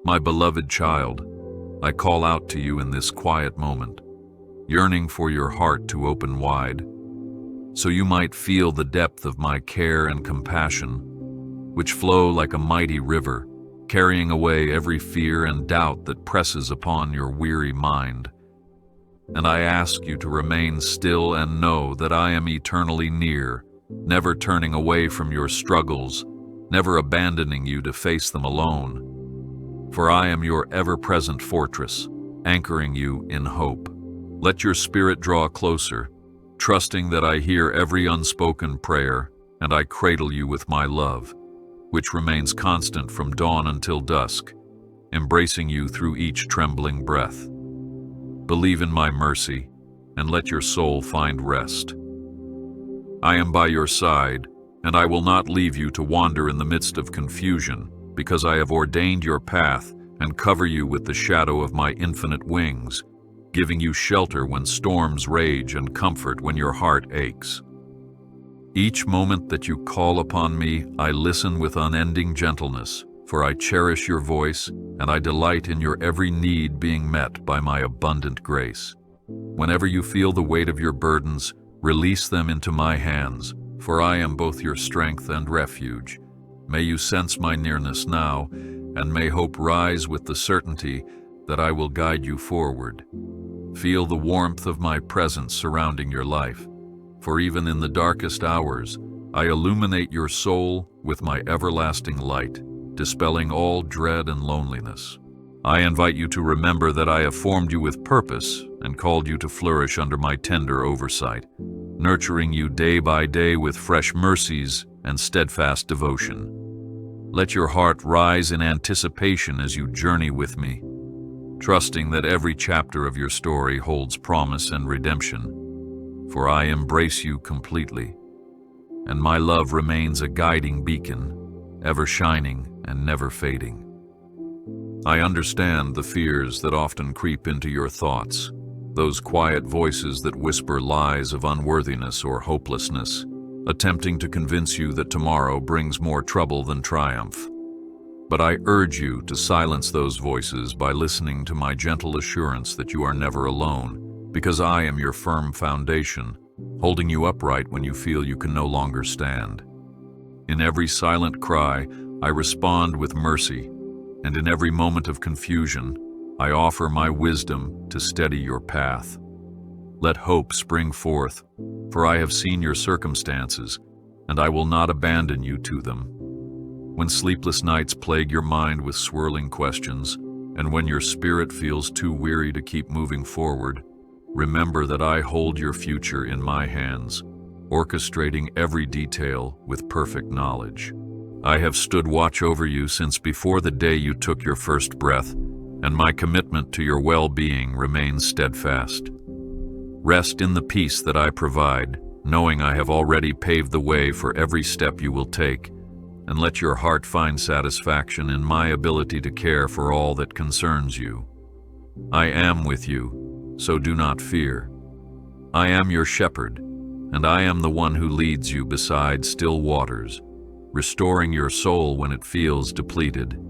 My beloved child, I call out to you in this quiet moment, yearning for your heart to open wide, so you might feel the depth of my care and compassion, which flow like a mighty river, carrying away every fear and doubt that presses upon your weary mind. And I ask you to remain still and know that I am eternally near, never turning away from your struggles, never abandoning you to face them alone. For I am your ever-present fortress, anchoring you in hope. Let your spirit draw closer, trusting that I hear every unspoken prayer, and I cradle you with my love, which remains constant from dawn until dusk, embracing you through each trembling breath. Believe in my mercy, and let your soul find rest. I am by your side, and I will not leave you to wander in the midst of confusion, because I have ordained your path and cover you with the shadow of my infinite wings, giving you shelter when storms rage and comfort when your heart aches. Each moment that you call upon me, I listen with unending gentleness, for I cherish your voice, and I delight in your every need being met by my abundant grace. Whenever you feel the weight of your burdens, release them into my hands, for I am both your strength and refuge. May you sense my nearness now, and may hope rise with the certainty that I will guide you forward. Feel the warmth of my presence surrounding your life, for even in the darkest hours, I illuminate your soul with my everlasting light, dispelling all dread and loneliness. I invite you to remember that I have formed you with purpose and called you to flourish under my tender oversight, nurturing you day by day with fresh mercies and steadfast devotion. Let your heart rise in anticipation as you journey with me, trusting that every chapter of your story holds promise and redemption, for I embrace you completely, and my love remains a guiding beacon, ever shining and never fading. I understand the fears that often creep into your thoughts, those quiet voices that whisper lies of unworthiness or hopelessness, attempting to convince you that tomorrow brings more trouble than triumph. But I urge you to silence those voices by listening to my gentle assurance that you are never alone, because I am your firm foundation, holding you upright when you feel you can no longer stand. In every silent cry, I respond with mercy, and in every moment of confusion, I offer my wisdom to steady your path. Let hope spring forth, for I have seen your circumstances, and I will not abandon you to them. When sleepless nights plague your mind with swirling questions, and when your spirit feels too weary to keep moving forward, remember that I hold your future in my hands, orchestrating every detail with perfect knowledge. I have stood watch over you since before the day you took your first breath, and my commitment to your well-being remains steadfast. Rest in the peace that I provide, knowing I have already paved the way for every step you will take, and let your heart find satisfaction in my ability to care for all that concerns you. I am with you, so do not fear. I am your shepherd, and I am the one who leads you beside still waters, restoring your soul when it feels depleted,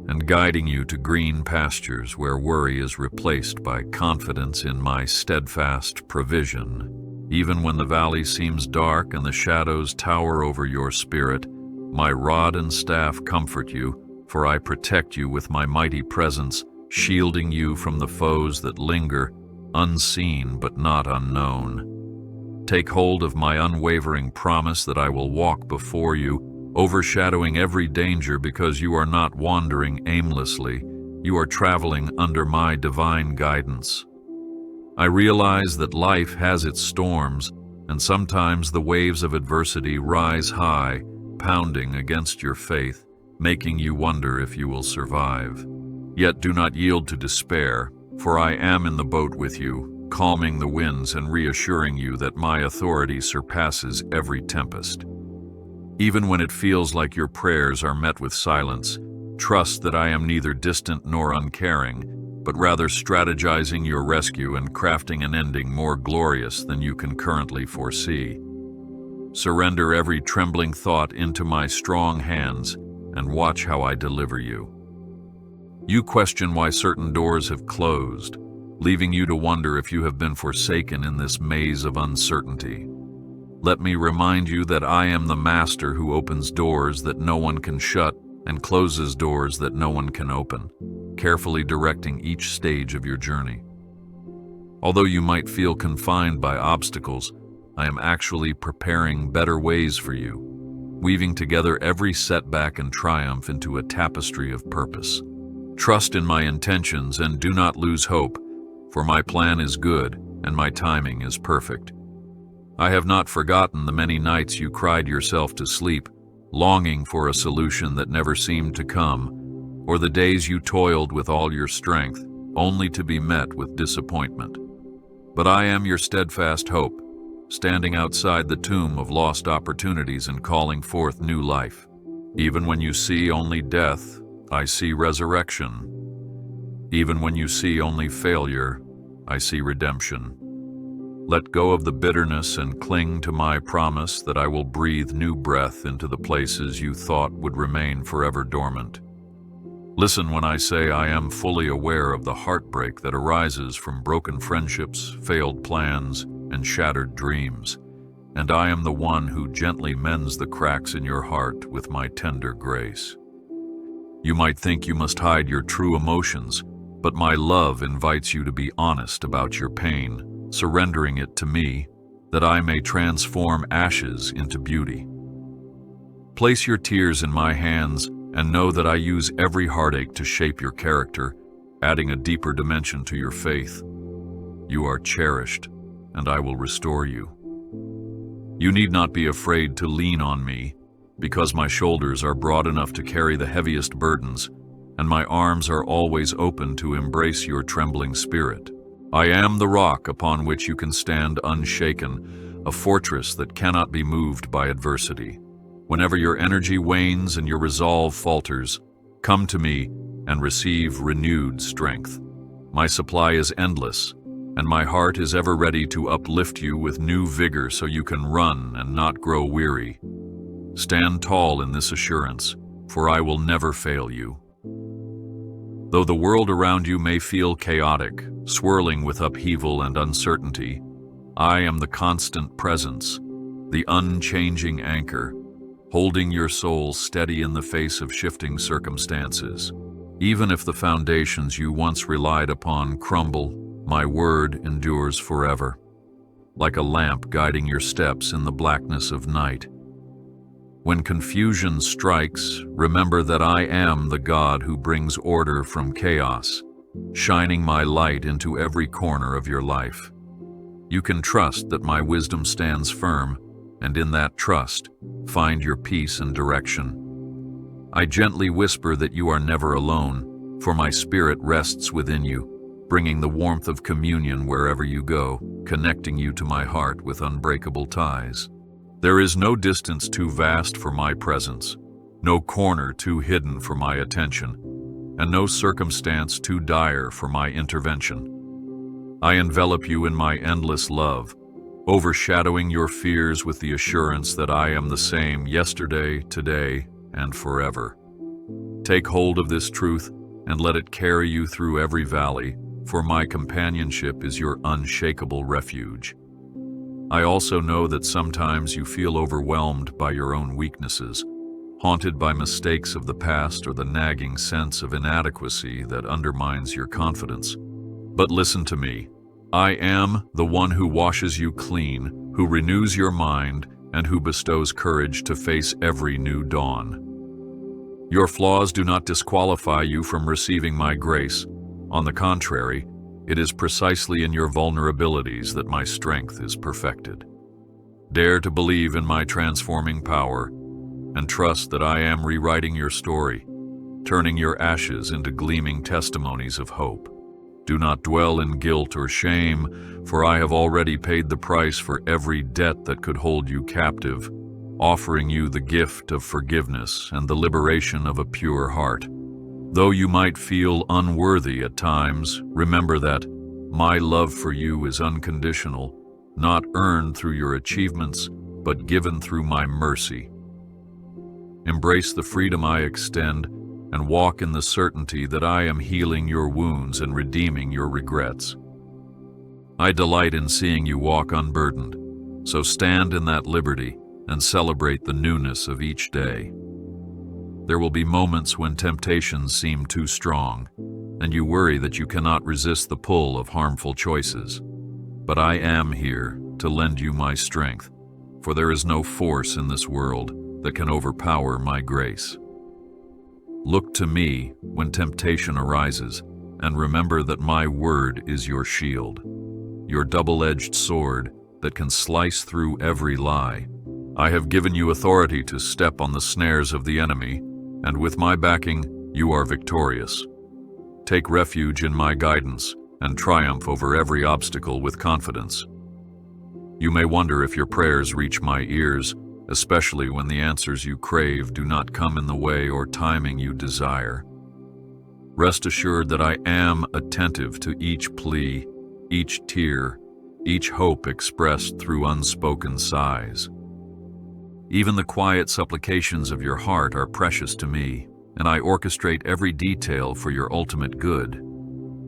and guiding you to green pastures where worry is replaced by confidence in my steadfast provision. Even when the valley seems dark and the shadows tower over your spirit, my rod and staff comfort you, for I protect you with my mighty presence, shielding you from the foes that linger, unseen but not unknown. Take hold of my unwavering promise that I will walk before you, overshadowing every danger, because you are not wandering aimlessly, you are traveling under my divine guidance. I realize that life has its storms, and sometimes the waves of adversity rise high, pounding against your faith, making you wonder if you will survive. Yet do not yield to despair, for I am in the boat with you, calming the winds and reassuring you that my authority surpasses every tempest. Even when it feels like your prayers are met with silence, trust that I am neither distant nor uncaring, but rather strategizing your rescue and crafting an ending more glorious than you can currently foresee. Surrender every trembling thought into my strong hands and watch how I deliver you. You question why certain doors have closed, leaving you to wonder if you have been forsaken in this maze of uncertainty. Let me remind you that I am the master who opens doors that no one can shut and closes doors that no one can open, carefully directing each stage of your journey. Although you might feel confined by obstacles, I am actually preparing better ways for you, weaving together every setback and triumph into a tapestry of purpose. Trust in my intentions and do not lose hope, for my plan is good and my timing is perfect. I have not forgotten the many nights you cried yourself to sleep, longing for a solution that never seemed to come, or the days you toiled with all your strength, only to be met with disappointment. But I am your steadfast hope, standing outside the tomb of lost opportunities and calling forth new life. Even when you see only death, I see resurrection. Even when you see only failure, I see redemption. Let go of the bitterness and cling to my promise that I will breathe new breath into the places you thought would remain forever dormant. Listen when I say I am fully aware of the heartbreak that arises from broken friendships, failed plans, and shattered dreams, and I am the one who gently mends the cracks in your heart with my tender grace. You might think you must hide your true emotions, but my love invites you to be honest about your pain, surrendering it to me, that I may transform ashes into beauty. Place your tears in my hands and know that I use every heartache to shape your character, adding a deeper dimension to your faith. You are cherished, and I will restore you. You need not be afraid to lean on me, because my shoulders are broad enough to carry the heaviest burdens, and my arms are always open to embrace your trembling spirit. I am the rock upon which you can stand unshaken, a fortress that cannot be moved by adversity. Whenever your energy wanes and your resolve falters, come to me and receive renewed strength. My supply is endless, and my heart is ever ready to uplift you with new vigor so you can run and not grow weary. Stand tall in this assurance, for I will never fail you. Though the world around you may feel chaotic, swirling with upheaval and uncertainty, I am the constant presence, the unchanging anchor, holding your soul steady in the face of shifting circumstances. Even if the foundations you once relied upon crumble, my word endures forever, like a lamp guiding your steps in the blackness of night. When confusion strikes, remember that I am the God who brings order from chaos, shining my light into every corner of your life. You can trust that my wisdom stands firm, and in that trust, find your peace and direction. I gently whisper that you are never alone, for my spirit rests within you, bringing the warmth of communion wherever you go, connecting you to my heart with unbreakable ties. There is no distance too vast for my presence, no corner too hidden for my attention, and no circumstance too dire for my intervention. I envelop you in my endless love, overshadowing your fears with the assurance that I am the same yesterday, today, and forever. Take hold of this truth and let it carry you through every valley, for my companionship is your unshakable refuge. I also know that sometimes you feel overwhelmed by your own weaknesses, haunted by mistakes of the past or the nagging sense of inadequacy that undermines your confidence. But listen to me. I am the one who washes you clean, who renews your mind, and who bestows courage to face every new dawn. Your flaws do not disqualify you from receiving my grace. On the contrary, it is precisely in your vulnerabilities that my strength is perfected. Dare to believe in my transforming power, and trust that I am rewriting your story, turning your ashes into gleaming testimonies of hope. Do not dwell in guilt or shame, for I have already paid the price for every debt that could hold you captive, offering you the gift of forgiveness and the liberation of a pure heart. Though you might feel unworthy at times, remember that my love for you is unconditional, not earned through your achievements, but given through my mercy. Embrace the freedom I extend, and walk in the certainty that I am healing your wounds and redeeming your regrets. I delight in seeing you walk unburdened, so stand in that liberty and celebrate the newness of each day. There will be moments when temptations seem too strong, and you worry that you cannot resist the pull of harmful choices. But I am here to lend you my strength, for there is no force in this world that can overpower my grace. Look to me when temptation arises, and remember that my word is your shield, your double-edged sword that can slice through every lie. I have given you authority to step on the snares of the enemy, and with my backing, you are victorious. Take refuge in my guidance and triumph over every obstacle with confidence. You may wonder if your prayers reach my ears, especially when the answers you crave do not come in the way or timing you desire. Rest assured that I am attentive to each plea, each tear, each hope expressed through unspoken sighs. Even the quiet supplications of your heart are precious to me, and I orchestrate every detail for your ultimate good.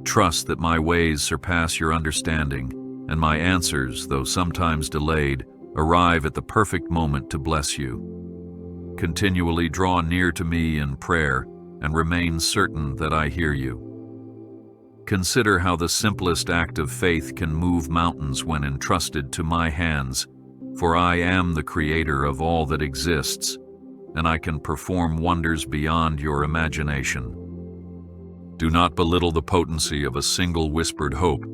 Trust that my ways surpass your understanding, and my answers, though sometimes delayed, arrive at the perfect moment to bless you. Continually draw near to me in prayer and remain certain that I hear you. Consider how the simplest act of faith can move mountains when entrusted to my hands, for I am the creator of all that exists, and I can perform wonders beyond your imagination. Do not belittle the potency of a single whispered hope,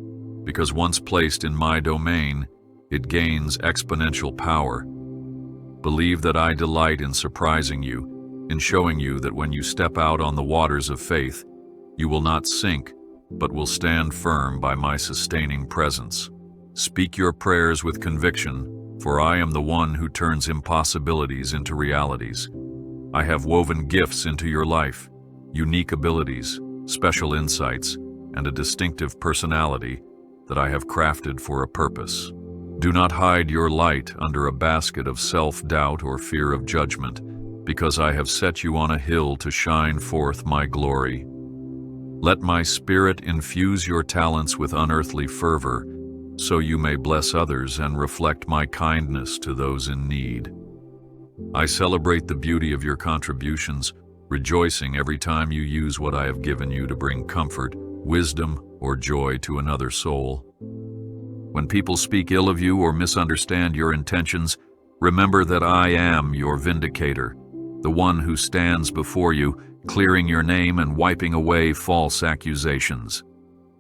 because once placed in my domain, it gains exponential power. Believe that I delight in surprising you, in showing you that when you step out on the waters of faith, you will not sink, but will stand firm by my sustaining presence. Speak your prayers with conviction, for I am the one who turns impossibilities into realities. I have woven gifts into your life, unique abilities, special insights, and a distinctive personality that I have crafted for a purpose. Do not hide your light under a basket of self-doubt or fear of judgment, because I have set you on a hill to shine forth my glory. Let my spirit infuse your talents with unearthly fervor, so you may bless others and reflect my kindness to those in need. I celebrate the beauty of your contributions, rejoicing every time you use what I have given you to bring comfort, wisdom, or joy to another soul. When people speak ill of you or misunderstand your intentions, remember that I am your vindicator, the one who stands before you, clearing your name and wiping away false accusations.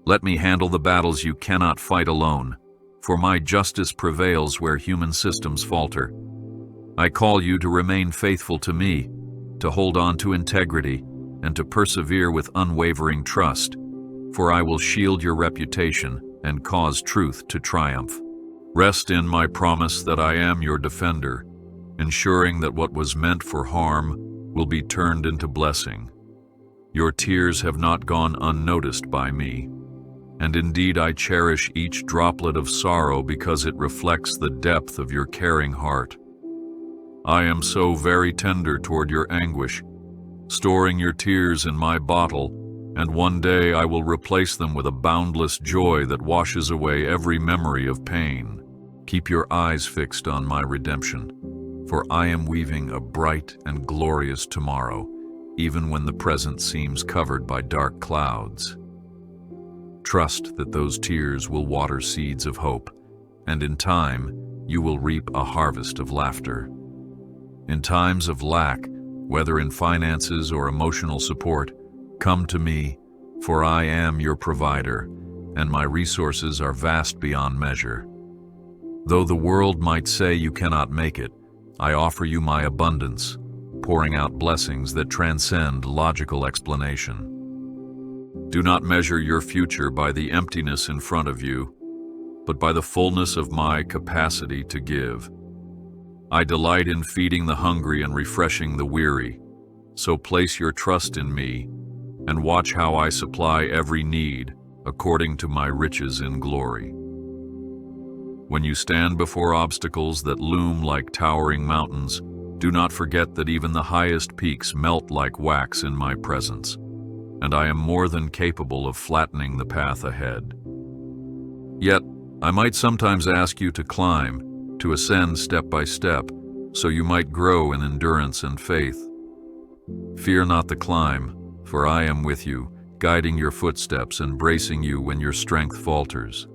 Let me handle the battles you cannot fight alone, for my justice prevails where human systems falter. I call you to remain faithful to me, to hold on to integrity, and to persevere with unwavering trust, for I will shield your reputation and cause truth to triumph. Rest in my promise that I am your defender, ensuring that what was meant for harm will be turned into blessing. Your tears have not gone unnoticed by me, and indeed I cherish each droplet of sorrow because it reflects the depth of your caring heart. I am so very tender toward your anguish, storing your tears in my bottle, and one day I will replace them with a boundless joy that washes away every memory of pain. Keep your eyes fixed on my redemption, for I am weaving a bright and glorious tomorrow, even when the present seems covered by dark clouds. Trust that those tears will water seeds of hope, and in time you will reap a harvest of laughter. In times of lack, whether in finances or emotional support, come to me, for I am your provider, and my resources are vast beyond measure. Though the world might say you cannot make it, I offer you my abundance, pouring out blessings that transcend logical explanation. Do not measure your future by the emptiness in front of you, but by the fullness of my capacity to give. I delight in feeding the hungry and refreshing the weary, so place your trust in me and watch how I supply every need according to my riches in glory. When you stand before obstacles that loom like towering mountains, Do not forget that even the highest peaks melt like wax in my presence, and I am more than capable of flattening the path ahead. Yet, I might sometimes ask you to climb, to ascend step by step, so you might grow in endurance and faith. Fear not the climb, for I am with you, guiding your footsteps and bracing you when your strength falters.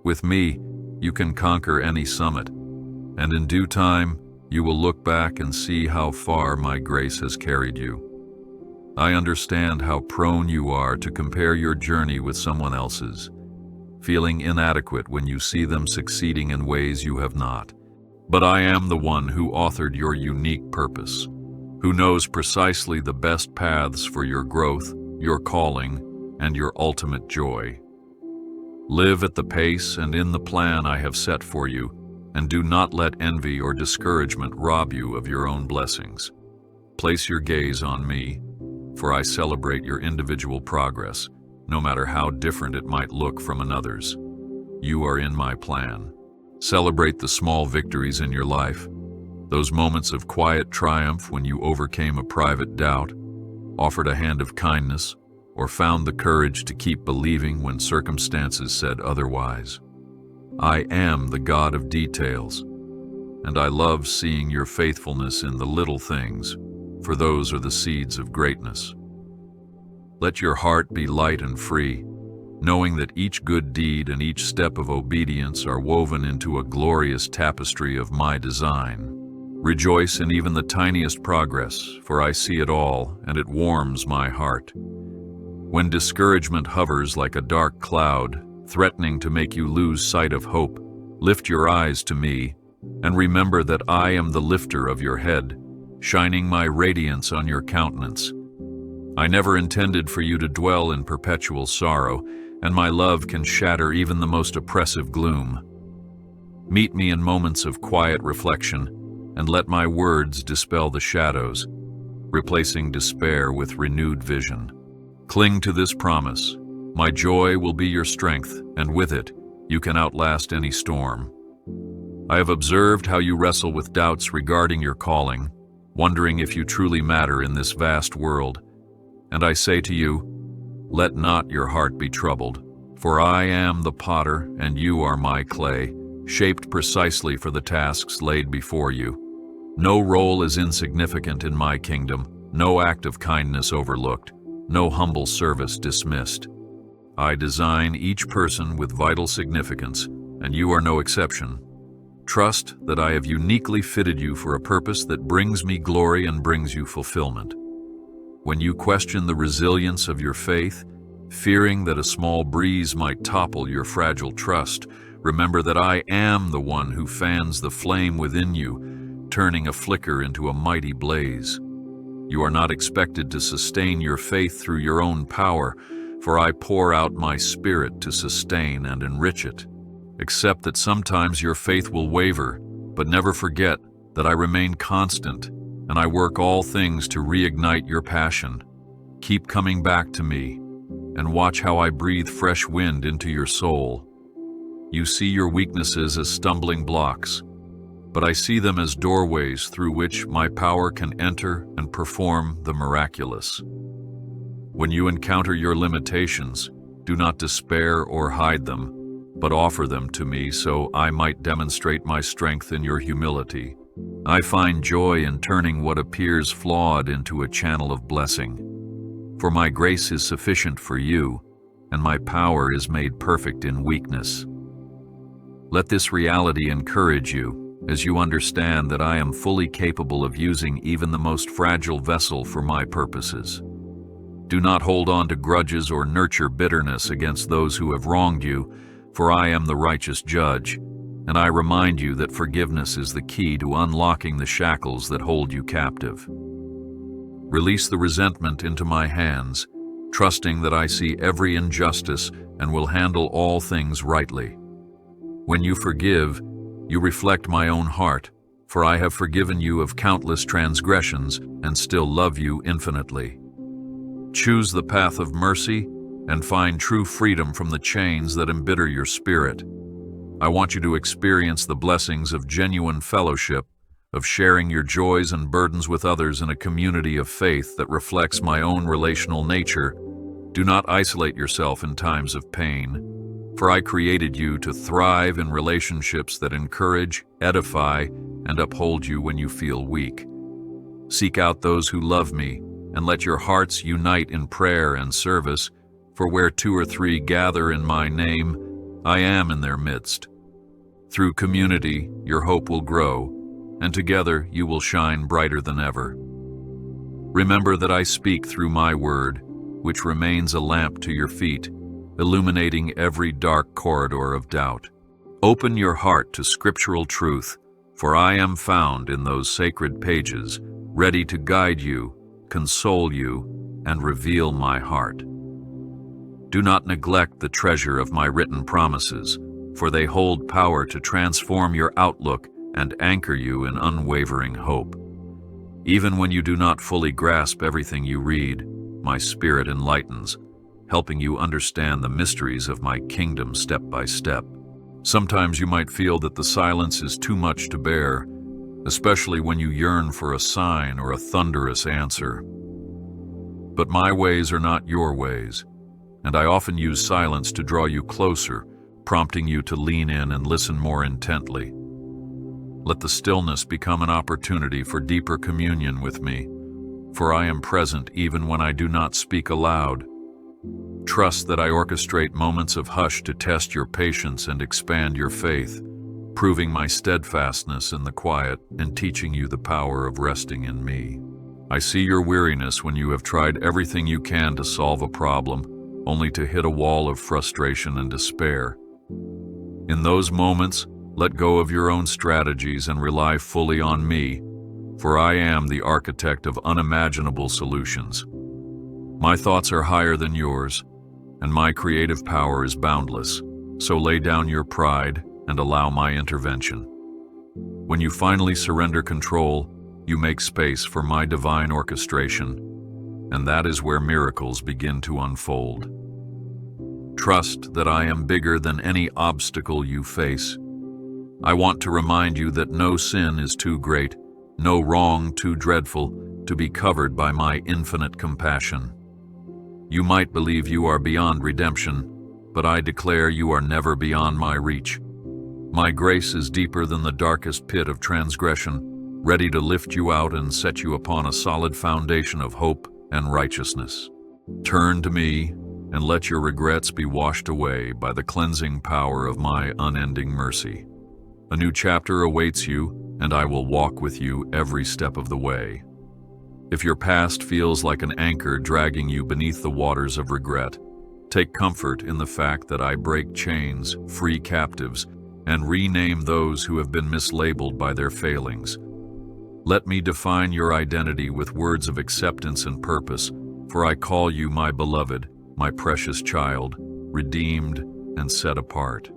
With me, you can conquer any summit, and in due time, you will look back and see how far my grace has carried you. I understand how prone you are to compare your journey with someone else's, feeling inadequate when you see them succeeding in ways you have not. But I am the one who authored your unique purpose, who knows precisely the best paths for your growth, your calling, and your ultimate joy. Live at the pace and in the plan I have set for you, and do not let envy or discouragement rob you of your own blessings. Place your gaze on me, for I celebrate your individual progress, no matter how different it might look from another's. You are in my plan. Celebrate the small victories in your life, those moments of quiet triumph when you overcame a private doubt, offered a hand of kindness, or found the courage to keep believing when circumstances said otherwise. I am the God of details, and I love seeing your faithfulness in the little things, for those are the seeds of greatness. Let your heart be light and free, knowing that each good deed and each step of obedience are woven into a glorious tapestry of my design. Rejoice in even the tiniest progress, for I see it all, and it warms my heart. When discouragement hovers like a dark cloud, threatening to make you lose sight of hope, lift your eyes to me, and remember that I am the lifter of your head, shining my radiance on your countenance. I never intended for you to dwell in perpetual sorrow, and my love can shatter even the most oppressive gloom. Meet me in moments of quiet reflection, and let my words dispel the shadows, replacing despair with renewed vision. Cling to this promise. My joy will be your strength, and with it, you can outlast any storm. I have observed how you wrestle with doubts regarding your calling, wondering if you truly matter in this vast world. And I say to you, let not your heart be troubled, for I am the potter and you are my clay, shaped precisely for the tasks laid before you. No role is insignificant in my kingdom, no act of kindness overlooked, no humble service dismissed. I design each person with vital significance, and you are no exception. Trust that I have uniquely fitted you for a purpose that brings me glory and brings you fulfillment. When you question the resilience of your faith, fearing that a small breeze might topple your fragile trust, remember that I am the one who fans the flame within you, turning a flicker into a mighty blaze. You are not expected to sustain your faith through your own power, for I pour out my spirit to sustain and enrich it. Accept that sometimes your faith will waver, but never forget that I remain constant, and I work all things to reignite your passion. Keep coming back to me, and watch how I breathe fresh wind into your soul. You see your weaknesses as stumbling blocks, but I see them as doorways through which my power can enter and perform the miraculous. When you encounter your limitations, do not despair or hide them, but offer them to me so I might demonstrate my strength in your humility. I find joy in turning what appears flawed into a channel of blessing. For my grace is sufficient for you, and my power is made perfect in weakness. Let this reality encourage you, as you understand that I am fully capable of using even the most fragile vessel for my purposes. Do not hold on to grudges or nurture bitterness against those who have wronged you, for I am the righteous judge, and I remind you that forgiveness is the key to unlocking the shackles that hold you captive. Release the resentment into my hands, trusting that I see every injustice and will handle all things rightly. When you forgive, you reflect my own heart, for I have forgiven you of countless transgressions and still love you infinitely. Choose the path of mercy and find true freedom from the chains that embitter your spirit. I want you to experience the blessings of genuine fellowship, of sharing your joys and burdens with others in a community of faith that reflects my own relational nature. Do not isolate yourself in times of pain, for I created you to thrive in relationships that encourage, edify, and uphold you when you feel weak. Seek out those who love me, and let your hearts unite in prayer and service, for where 2 or 3 gather in my name, I am in their midst. Through community, your hope will grow, and together you will shine brighter than ever. Remember that I speak through my word, which remains a lamp to your feet, illuminating every dark corridor of doubt. Open your heart to scriptural truth, for I am found in those sacred pages, ready to guide you, console you, and reveal my heart. Do not neglect the treasure of my written promises, for they hold power to transform your outlook and anchor you in unwavering hope. Even when you do not fully grasp everything you read, my Spirit enlightens, helping you understand the mysteries of my kingdom step by step. Sometimes you might feel that the silence is too much to bear, especially when you yearn for a sign or a thunderous answer. But my ways are not your ways, and I often use silence to draw you closer, prompting you to lean in and listen more intently. Let the stillness become an opportunity for deeper communion with me, for I am present even when I do not speak aloud. Trust that I orchestrate moments of hush to test your patience and expand your faith, proving my steadfastness in the quiet and teaching you the power of resting in me. I see your weariness when you have tried everything you can to solve a problem, only to hit a wall of frustration and despair. In those moments, let go of your own strategies and rely fully on me, for I am the architect of unimaginable solutions. My thoughts are higher than yours, and my creative power is boundless, so lay down your pride and allow my intervention. When you finally surrender control, you make space for my divine orchestration, and that is where miracles begin to unfold. Trust that I am bigger than any obstacle you face. I want to remind you that no sin is too great, no wrong too dreadful to be covered by my infinite compassion. You might believe you are beyond redemption, but I declare you are never beyond my reach. My grace is deeper than the darkest pit of transgression, ready to lift you out and set you upon a solid foundation of hope and righteousness. Turn to me and let your regrets be washed away by the cleansing power of my unending mercy. A new chapter awaits you, and I will walk with you every step of the way. If your past feels like an anchor dragging you beneath the waters of regret, take comfort in the fact that I break chains, free captives, and rename those who have been mislabeled by their failings. Let me define your identity with words of acceptance and purpose, for I call you my beloved, my precious child, redeemed and set apart.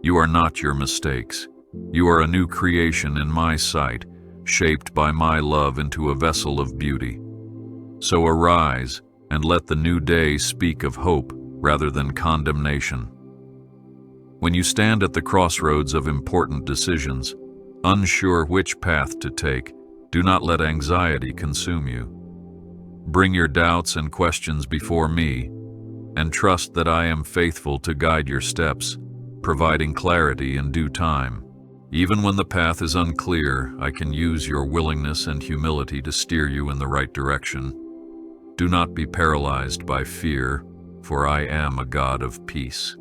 You are not your mistakes. You are a new creation in my sight, shaped by my love into a vessel of beauty. So arise and let the new day speak of hope rather than condemnation. When you stand at the crossroads of important decisions, unsure which path to take, do not let anxiety consume you. Bring your doubts and questions before me, and trust that I am faithful to guide your steps, providing clarity in due time. Even when the path is unclear, I can use your willingness and humility to steer you in the right direction. Do not be paralyzed by fear, for I am a God of peace,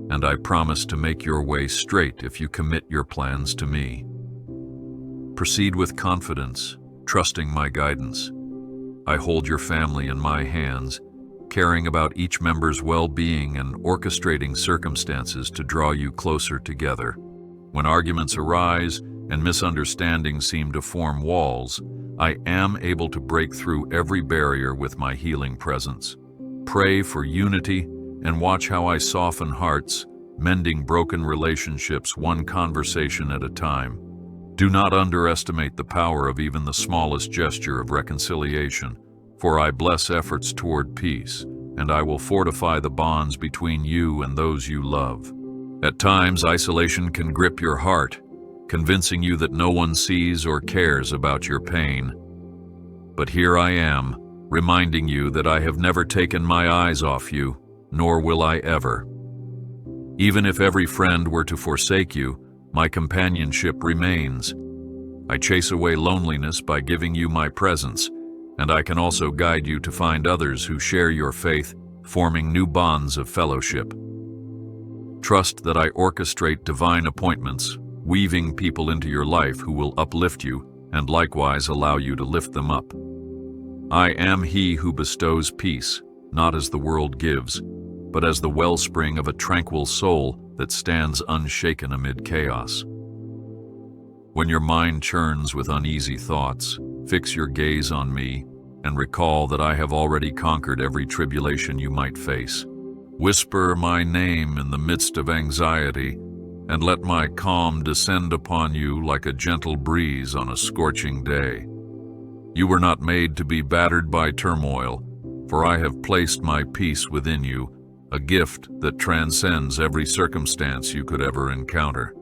and I promise to make your way straight if you commit your plans to me. Proceed with confidence, trusting my guidance. I hold your family in my hands, caring about each member's well-being and orchestrating circumstances to draw you closer together. When arguments arise and misunderstandings seem to form walls, I am able to break through every barrier with my healing presence. Pray for unity and watch how I soften hearts, mending broken relationships one conversation at a time. Do not underestimate the power of even the smallest gesture of reconciliation, for I bless efforts toward peace, and I will fortify the bonds between you and those you love. At times, isolation can grip your heart, convincing you that no one sees or cares about your pain. But here I am, reminding you that I have never taken my eyes off you, nor will I ever. Even if every friend were to forsake you, my companionship remains. I chase away loneliness by giving you my presence, and I can also guide you to find others who share your faith, forming new bonds of fellowship. Trust that I orchestrate divine appointments, weaving people into your life who will uplift you and likewise allow you to lift them up. I am He who bestows peace, not as the world gives, but as the wellspring of a tranquil soul that stands unshaken amid chaos. When your mind churns with uneasy thoughts, fix your gaze on me and recall that I have already conquered every tribulation you might face. Whisper my name in the midst of anxiety, and let my calm descend upon you like a gentle breeze on a scorching day. You were not made to be battered by turmoil, for I have placed my peace within you, a gift that transcends every circumstance you could ever encounter.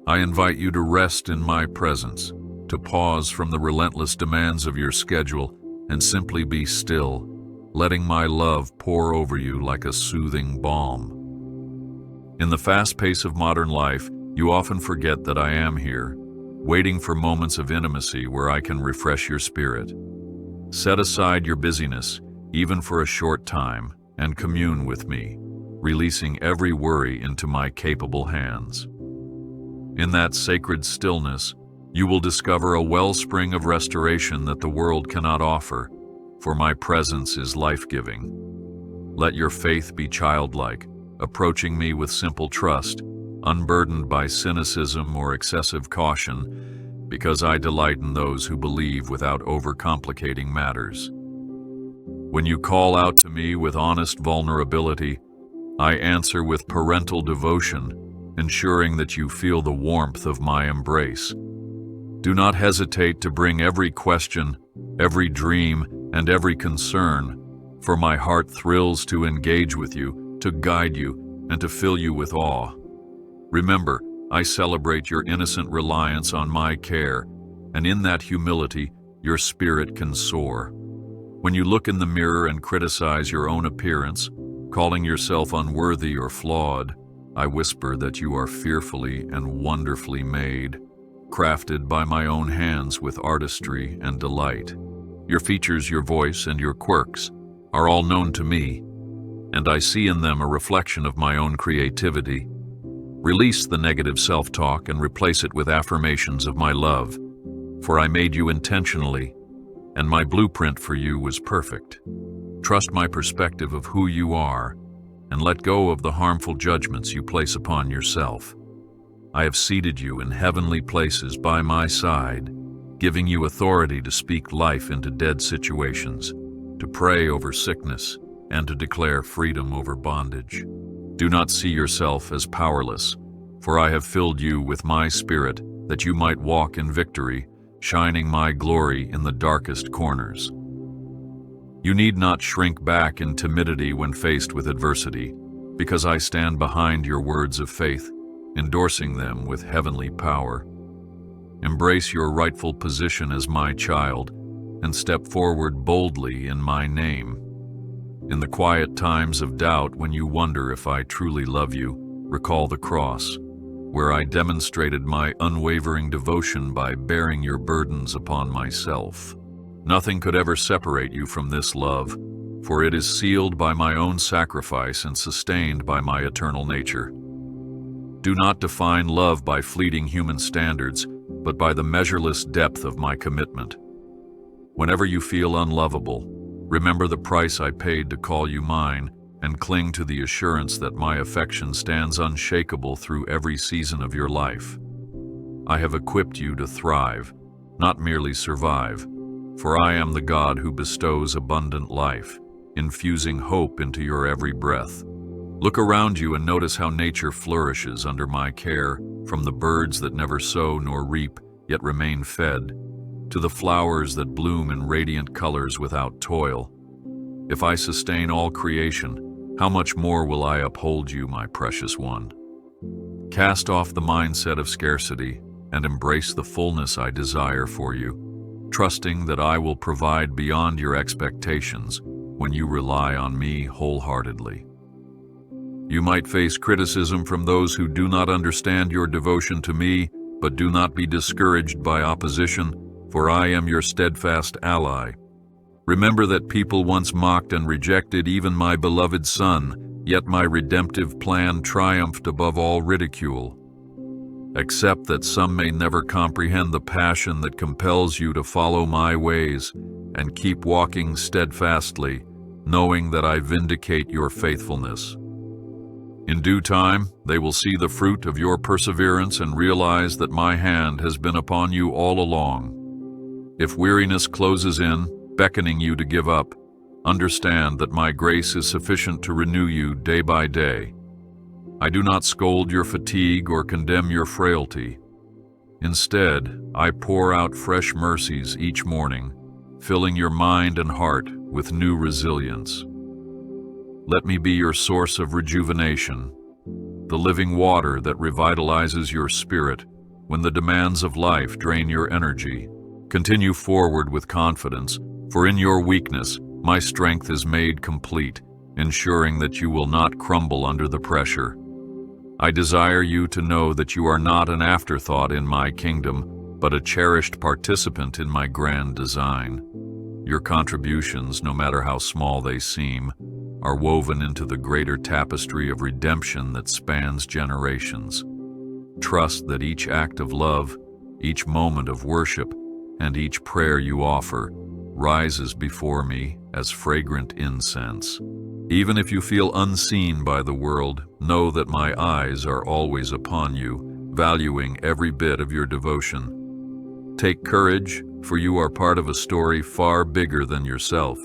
I invite you to rest in my presence, to pause from the relentless demands of your schedule and simply be still, letting my love pour over you like a soothing balm. In the fast pace of modern life, you often forget that I am here, waiting for moments of intimacy where I can refresh your spirit. Set aside your busyness, even for a short time, and commune with me, releasing every worry into my capable hands. In that sacred stillness, you will discover a wellspring of restoration that the world cannot offer, for my presence is life-giving. Let your faith be childlike, approaching me with simple trust, unburdened by cynicism or excessive caution, because I delight in those who believe without overcomplicating matters. When you call out to me with honest vulnerability, I answer with parental devotion, ensuring that you feel the warmth of my embrace. Do not hesitate to bring every question, every dream, and every concern, for my heart thrills to engage with you, to guide you, and to fill you with awe. Remember, I celebrate your innocent reliance on my care, and in that humility, your spirit can soar. When you look in the mirror and criticize your own appearance, calling yourself unworthy or flawed, I whisper that you are fearfully and wonderfully made, crafted by my own hands with artistry and delight. Your features, your voice, and your quirks are all known to me, and I see in them a reflection of my own creativity. Release the negative self-talk and replace it with affirmations of my love, for I made you intentionally, and my blueprint for you was perfect. Trust my perspective of who you are, and let go of the harmful judgments you place upon yourself. I have seated you in heavenly places by my side, giving you authority to speak life into dead situations, to pray over sickness, and to declare freedom over bondage. Do not see yourself as powerless, for I have filled you with my spirit that you might walk in victory, shining my glory in the darkest corners. You need not shrink back in timidity when faced with adversity, because I stand behind your words of faith, endorsing them with heavenly power. Embrace your rightful position as my child, and step forward boldly in my name. In the quiet times of doubt when you wonder if I truly love you, recall the cross, where I demonstrated my unwavering devotion by bearing your burdens upon myself. Nothing could ever separate you from this love, for it is sealed by my own sacrifice and sustained by my eternal nature. Do not define love by fleeting human standards, but by the measureless depth of my commitment. Whenever you feel unlovable, remember the price I paid to call you mine, and cling to the assurance that my affection stands unshakable through every season of your life. I have equipped you to thrive, not merely survive, for I am the God who bestows abundant life, infusing hope into your every breath. Look around you and notice how nature flourishes under my care, from the birds that never sow nor reap, yet remain fed, to the flowers that bloom in radiant colors without toil. If I sustain all creation, how much more will I uphold you, my precious one? Cast off the mindset of scarcity and embrace the fullness I desire for you, trusting that I will provide beyond your expectations when you rely on me wholeheartedly. You might face criticism from those who do not understand your devotion to me, but do not be discouraged by opposition, for I am your steadfast ally. Remember that people once mocked and rejected even my beloved Son, yet my redemptive plan triumphed above all ridicule. Accept that some may never comprehend the passion that compels you to follow my ways, and keep walking steadfastly, knowing that I vindicate your faithfulness. In due time, they will see the fruit of your perseverance and realize that my hand has been upon you all along. If weariness closes in, beckoning you to give up, understand that my grace is sufficient to renew you day by day. I do not scold your fatigue or condemn your frailty. Instead, I pour out fresh mercies each morning, filling your mind and heart with new resilience. Let me be your source of rejuvenation, the living water that revitalizes your spirit when the demands of life drain your energy. Continue forward with confidence, for in your weakness, my strength is made complete, ensuring that you will not crumble under the pressure. I desire you to know that you are not an afterthought in my kingdom, but a cherished participant in my grand design. Your contributions, no matter how small they seem, are woven into the greater tapestry of redemption that spans generations. Trust that each act of love, each moment of worship, and each prayer you offer rises before me as fragrant incense. Even if you feel unseen by the world, know that my eyes are always upon you, valuing every bit of your devotion. Take courage, for you are part of a story far bigger than yourself.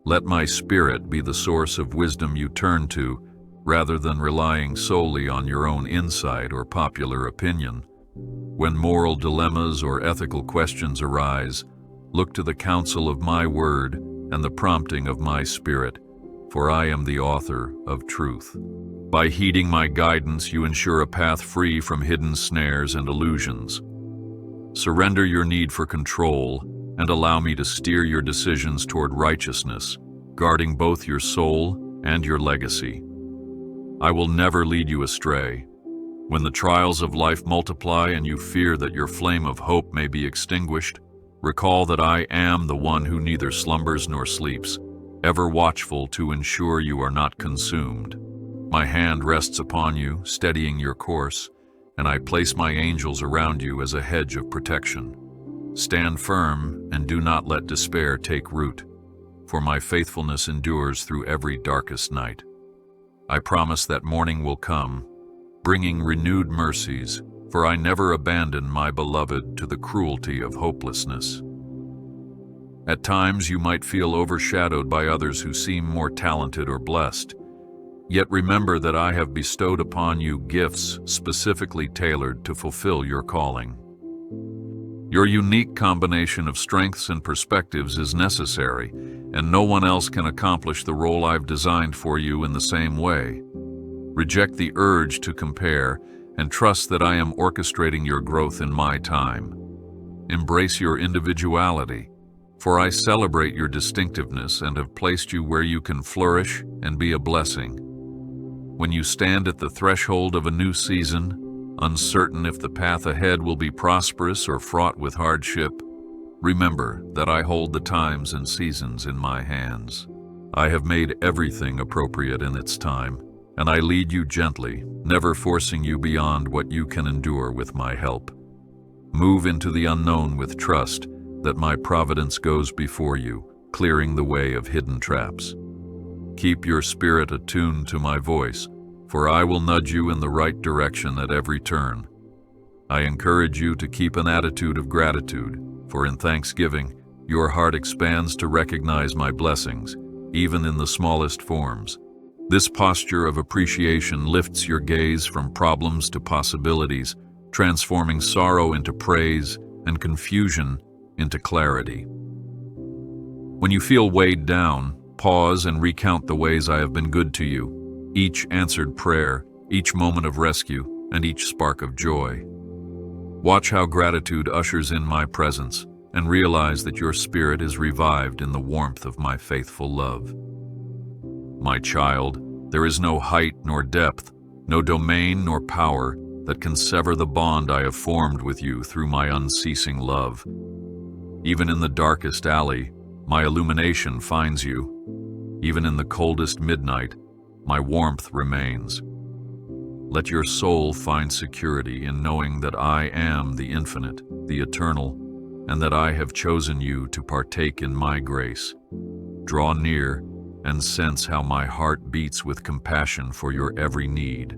Let my spirit be the source of wisdom you turn to, rather than relying solely on your own insight or popular opinion. When moral dilemmas or ethical questions arise, look to the counsel of my word and the prompting of my spirit, for I am the author of truth. By heeding my guidance, you ensure a path free from hidden snares and illusions. Surrender your need for control and allow me to steer your decisions toward righteousness, guarding both your soul and your legacy. I will never lead you astray. When the trials of life multiply and you fear that your flame of hope may be extinguished, recall that I am the one who neither slumbers nor sleeps, ever watchful to ensure you are not consumed. My hand rests upon you, steadying your course, and I place my angels around you as a hedge of protection. Stand firm and do not let despair take root, for my faithfulness endures through every darkest night. I promise that morning will come, bringing renewed mercies, for I never abandon my beloved to the cruelty of hopelessness. At times you might feel overshadowed by others who seem more talented or blessed, yet remember that I have bestowed upon you gifts specifically tailored to fulfill your calling. Your unique combination of strengths and perspectives is necessary, and no one else can accomplish the role I've designed for you in the same way. Reject the urge to compare and trust that I am orchestrating your growth in my time. Embrace your individuality, for I celebrate your distinctiveness and have placed you where you can flourish and be a blessing. When you stand at the threshold of a new season, uncertain if the path ahead will be prosperous or fraught with hardship, remember that I hold the times and seasons in my hands. I have made everything appropriate in its time, and I lead you gently, never forcing you beyond what you can endure with my help. Move into the unknown with trust that my providence goes before you, clearing the way of hidden traps. Keep your spirit attuned to my voice, for I will nudge you in the right direction at every turn. I encourage you to keep an attitude of gratitude, for in thanksgiving, your heart expands to recognize my blessings, even in the smallest forms. This posture of appreciation lifts your gaze from problems to possibilities, transforming sorrow into praise and confusion into clarity. When you feel weighed down, pause and recount the ways I have been good to you. Each answered prayer, each moment of rescue, and each spark of joy. Watch how gratitude ushers in my presence, and realize that your spirit is revived in the warmth of my faithful love. My child, there is no height nor depth, no domain nor power that can sever the bond I have formed with you through my unceasing love. Even in the darkest alley, my illumination finds you. Even in the coldest midnight, my warmth remains. Let your soul find security in knowing that I am the infinite, the eternal, and that I have chosen you to partake in my grace. Draw near and sense how my heart beats with compassion for your every need.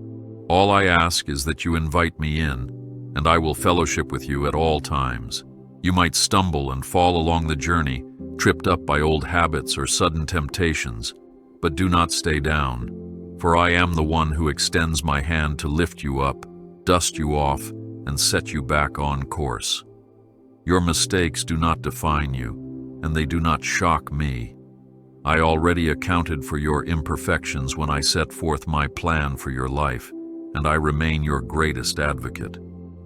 All I ask is that you invite me in, and I will fellowship with you at all times. You might stumble and fall along the journey, tripped up by old habits or sudden temptations, but do not stay down, for I am the one who extends my hand to lift you up, dust you off, and set you back on course. Your mistakes do not define you, and they do not shock me. I already accounted for your imperfections when I set forth my plan for your life, and I remain your greatest advocate.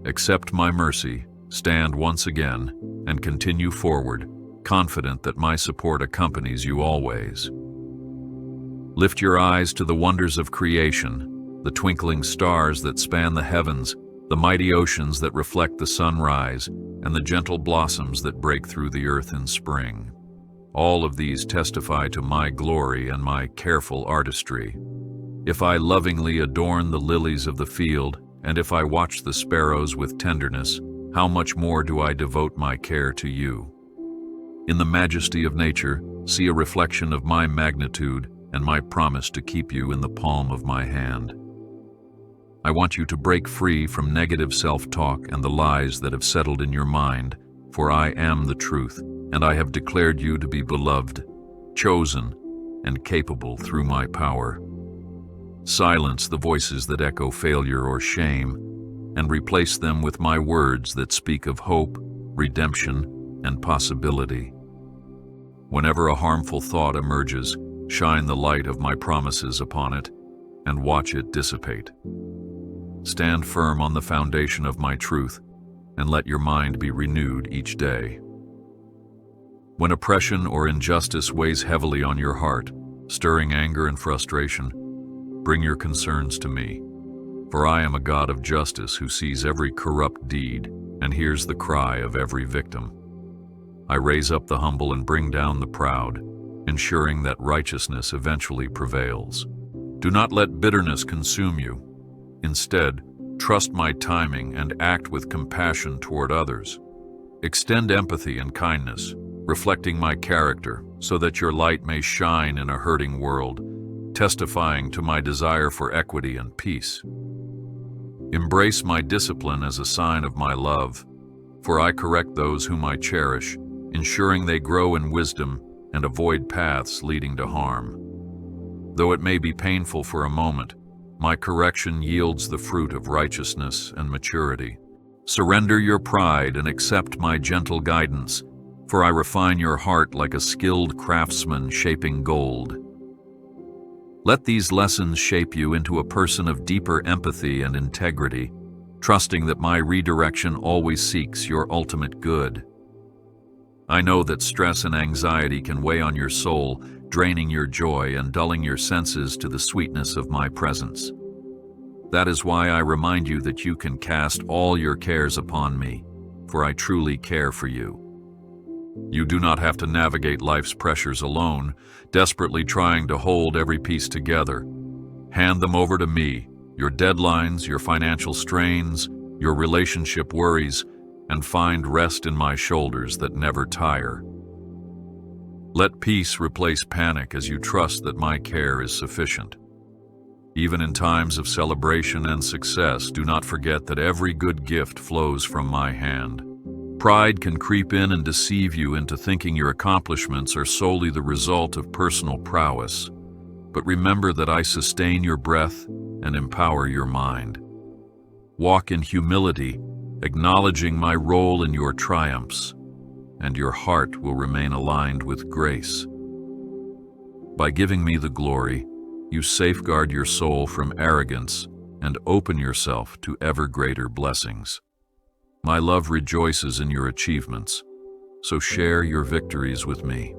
Accept my mercy, stand once again, and continue forward, confident that my support accompanies you always. Lift your eyes to the wonders of creation, the twinkling stars that span the heavens, the mighty oceans that reflect the sunrise, and the gentle blossoms that break through the earth in spring. All of these testify to my glory and my careful artistry. If I lovingly adorn the lilies of the field, and if I watch the sparrows with tenderness, how much more do I devote my care to you? In the majesty of nature, see a reflection of my magnitude and my promise to keep you in the palm of my hand. I want you to break free from negative self-talk and the lies that have settled in your mind, for I am the truth, and I have declared you to be beloved, chosen, and capable through my power. Silence the voices that echo failure or shame, and replace them with my words that speak of hope, redemption, and possibility. Whenever a harmful thought emerges, shine the light of my promises upon it, and watch it dissipate. Stand firm on the foundation of my truth, and let your mind be renewed each day. When oppression or injustice weighs heavily on your heart, stirring anger and frustration, bring your concerns to me, for I am a God of justice who sees every corrupt deed and hears the cry of every victim. I raise up the humble and bring down the proud, ensuring that righteousness eventually prevails. Do not let bitterness consume you. Instead, trust my timing and act with compassion toward others. Extend empathy and kindness, reflecting my character so that your light may shine in a hurting world, testifying to my desire for equity and peace. Embrace my discipline as a sign of my love, for I correct those whom I cherish, ensuring they grow in wisdom and avoid paths leading to harm. Though it may be painful for a moment, my correction yields the fruit of righteousness and maturity. Surrender your pride and accept my gentle guidance, for I refine your heart like a skilled craftsman shaping gold. Let these lessons shape you into a person of deeper empathy and integrity, trusting that my redirection always seeks your ultimate good. I know that stress and anxiety can weigh on your soul, draining your joy and dulling your senses to the sweetness of my presence. That is why I remind you that you can cast all your cares upon me, for I truly care for you. You do not have to navigate life's pressures alone, desperately trying to hold every piece together. Hand them over to me, your deadlines, your financial strains, your relationship worries, and find rest in my shoulders that never tire. Let peace replace panic as you trust that my care is sufficient. Even in times of celebration and success, do not forget that every good gift flows from my hand. Pride can creep in and deceive you into thinking your accomplishments are solely the result of personal prowess. But remember that I sustain your breath and empower your mind. Walk in humility, acknowledging my role in your triumphs, and your heart will remain aligned with grace. By giving me the glory, you safeguard your soul from arrogance and open yourself to ever greater blessings. My love rejoices in your achievements, so share your victories with me.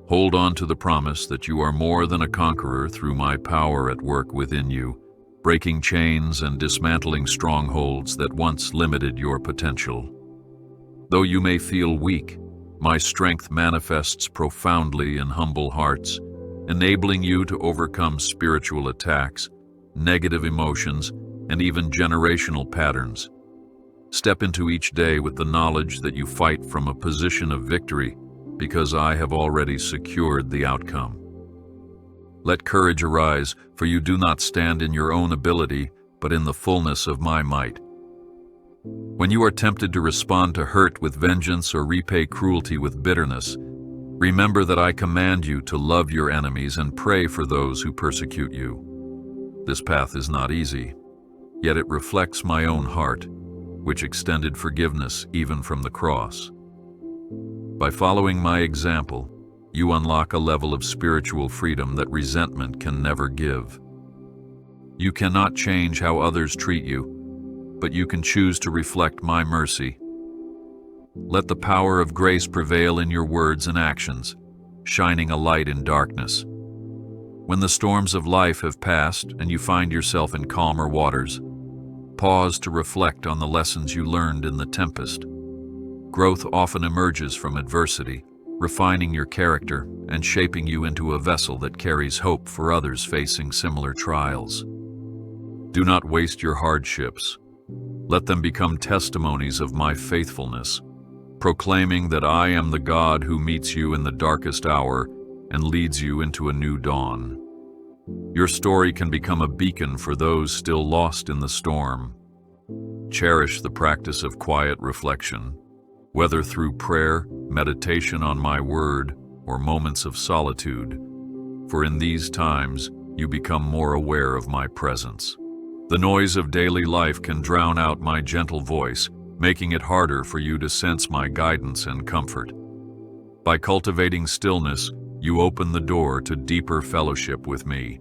Hold on to the promise that you are more than a conqueror through my power at work within you, breaking chains and dismantling strongholds that once limited your potential. Though you may feel weak, my strength manifests profoundly in humble hearts, enabling you to overcome spiritual attacks, negative emotions, and even generational patterns. Step into each day with the knowledge that you fight from a position of victory, because I have already secured the outcome. Let courage arise, for you do not stand in your own ability, but in the fullness of my might. When you are tempted to respond to hurt with vengeance or repay cruelty with bitterness, remember that I command you to love your enemies and pray for those who persecute you. This path is not easy, yet it reflects my own heart, which extended forgiveness even from the cross. By following my example, you unlock a level of spiritual freedom that resentment can never give. You cannot change how others treat you, but you can choose to reflect my mercy. Let the power of grace prevail in your words and actions, shining a light in darkness. When the storms of life have passed and you find yourself in calmer waters, pause to reflect on the lessons you learned in the tempest. Growth often emerges from adversity, refining your character and shaping you into a vessel that carries hope for others facing similar trials. Do not waste your hardships. Let them become testimonies of my faithfulness, proclaiming that I am the God who meets you in the darkest hour and leads you into a new dawn. Your story can become a beacon for those still lost in the storm. Cherish the practice of quiet reflection, whether through prayer, meditation on my word, or moments of solitude, for in these times you become more aware of my presence. The noise of daily life can drown out my gentle voice, making it harder for you to sense my guidance and comfort. By cultivating stillness, you open the door to deeper fellowship with me,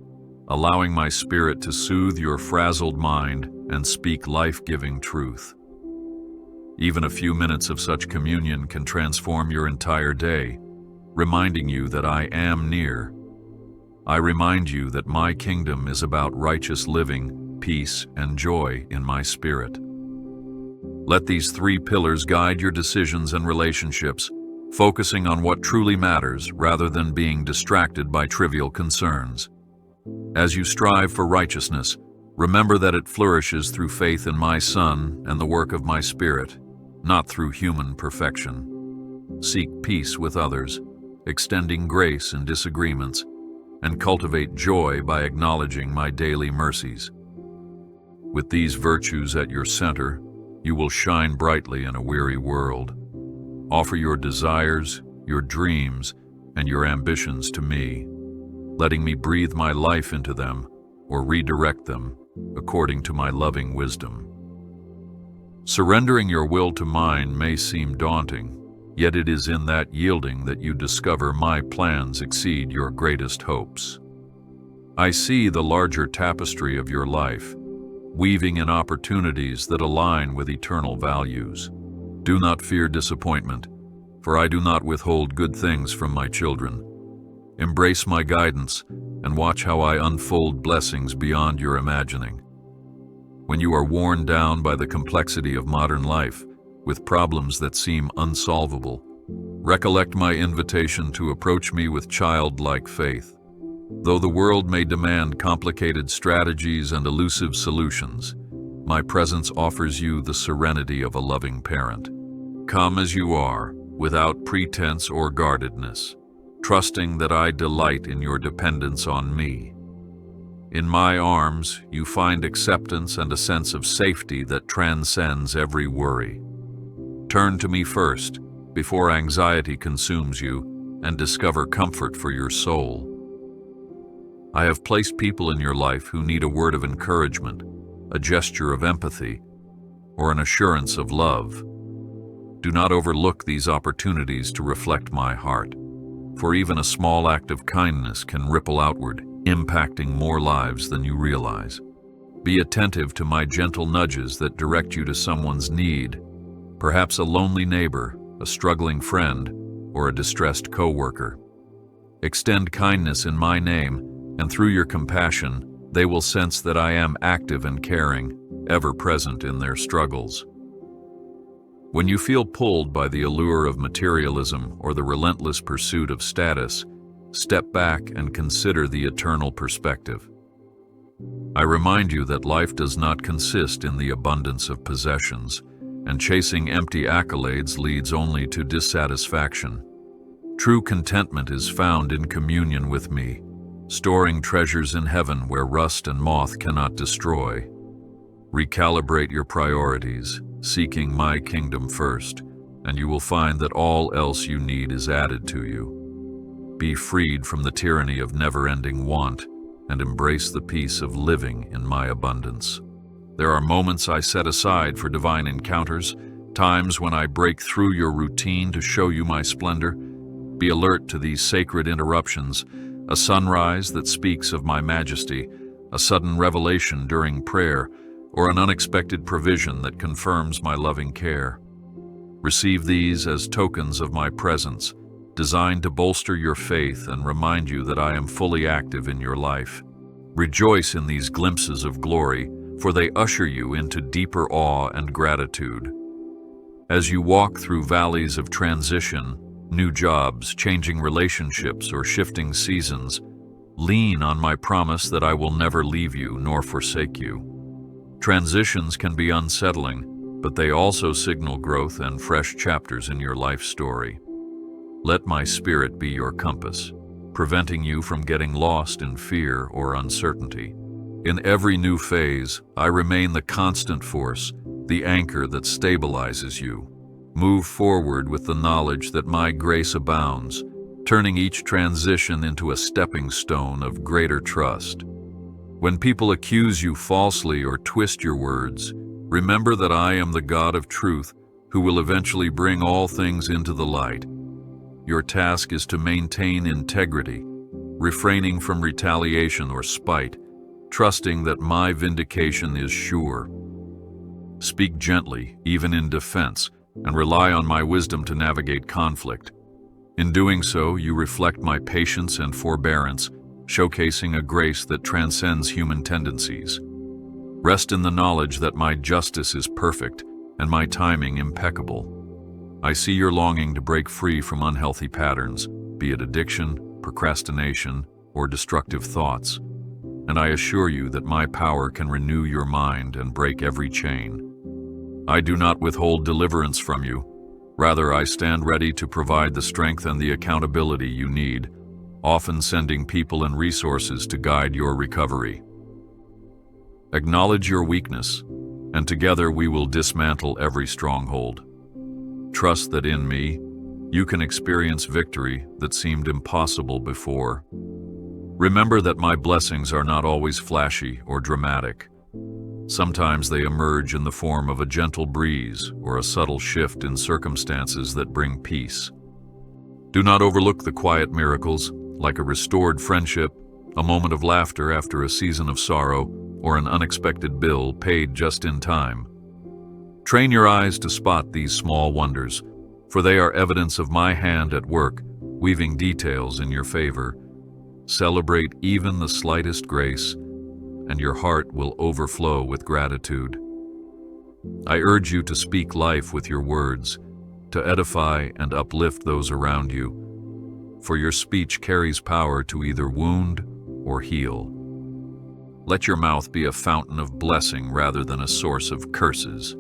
allowing my spirit to soothe your frazzled mind and speak life-giving truth. Even a few minutes of such communion can transform your entire day, reminding you that I am near. I remind you that my kingdom is about righteous living, peace, and joy in my spirit. Let these three pillars guide your decisions and relationships, focusing on what truly matters rather than being distracted by trivial concerns. As you strive for righteousness, remember that it flourishes through faith in my Son and the work of my Spirit, not through human perfection. Seek peace with others, extending grace in disagreements, and cultivate joy by acknowledging my daily mercies. With these virtues at your center, you will shine brightly in a weary world. Offer your desires, your dreams, and your ambitions to me, letting me breathe my life into them or redirect them according to my loving wisdom. Surrendering your will to mine may seem daunting, yet it is in that yielding that you discover my plans exceed your greatest hopes. I see the larger tapestry of your life, weaving in opportunities that align with eternal values. Do not fear disappointment, for I do not withhold good things from my children. Embrace my guidance and watch how I unfold blessings beyond your imagining. When you are worn down by the complexity of modern life, with problems that seem unsolvable, recollect my invitation to approach me with childlike faith. Though the world may demand complicated strategies and elusive solutions, my presence offers you the serenity of a loving parent. Come as you are, without pretense or guardedness, trusting that I delight in your dependence on me. In my arms, you find acceptance and a sense of safety that transcends every worry. Turn to me first, before anxiety consumes you, and discover comfort for your soul. I have placed people in your life who need a word of encouragement, a gesture of empathy, or an assurance of love. Do not overlook these opportunities to reflect my heart, for even a small act of kindness can ripple outward, impacting more lives than you realize. Be attentive to my gentle nudges that direct you to someone's need, perhaps a lonely neighbor, a struggling friend, or a distressed coworker. Extend kindness in my name, and through your compassion, they will sense that I am active and caring, ever present in their struggles. When you feel pulled by the allure of materialism or the relentless pursuit of status, step back and consider the eternal perspective. I remind you that life does not consist in the abundance of possessions, and chasing empty accolades leads only to dissatisfaction. True contentment is found in communion with me, storing treasures in heaven where rust and moth cannot destroy. Recalibrate your priorities, seeking my kingdom first, and you will find that all else you need is added to you. Be freed from the tyranny of never-ending want, and embrace the peace of living in my abundance. There are moments I set aside for divine encounters, times when I break through your routine to show you my splendor. Be alert to these sacred interruptions, a sunrise that speaks of my majesty, a sudden revelation during prayer, or an unexpected provision that confirms my loving care. Receive these as tokens of my presence, designed to bolster your faith and remind you that I am fully active in your life. Rejoice in these glimpses of glory, for they usher you into deeper awe and gratitude. As you walk through valleys of transition, new jobs, changing relationships, or shifting seasons, lean on my promise that I will never leave you nor forsake you. Transitions can be unsettling, but they also signal growth and fresh chapters in your life story. Let my spirit be your compass, preventing you from getting lost in fear or uncertainty. In every new phase, I remain the constant force, the anchor that stabilizes you. Move forward with the knowledge that my grace abounds, turning each transition into a stepping stone of greater trust. When people accuse you falsely or twist your words, remember that I am the God of truth who will eventually bring all things into the light. Your task is to maintain integrity, refraining from retaliation or spite, trusting that my vindication is sure. Speak gently, even in defense, and rely on my wisdom to navigate conflict. In doing so, you reflect my patience and forbearance, showcasing a grace that transcends human tendencies. Rest in the knowledge that my justice is perfect and my timing impeccable. I see your longing to break free from unhealthy patterns, be it addiction, procrastination, or destructive thoughts, and I assure you that my power can renew your mind and break every chain. I do not withhold deliverance from you. Rather, I stand ready to provide the strength and the accountability you need, often sending people and resources to guide your recovery. Acknowledge your weakness, and together we will dismantle every stronghold. Trust that in me, you can experience victory that seemed impossible before. Remember that my blessings are not always flashy or dramatic. Sometimes they emerge in the form of a gentle breeze or a subtle shift in circumstances that bring peace. Do not overlook the quiet miracles, like a restored friendship, a moment of laughter after a season of sorrow, or an unexpected bill paid just in time. Train your eyes to spot these small wonders, for they are evidence of my hand at work, weaving details in your favor. Celebrate even the slightest grace, and your heart will overflow with gratitude. I urge you to speak life with your words, to edify and uplift those around you, for your speech carries power to either wound or heal. Let your mouth be a fountain of blessing rather than a source of curses.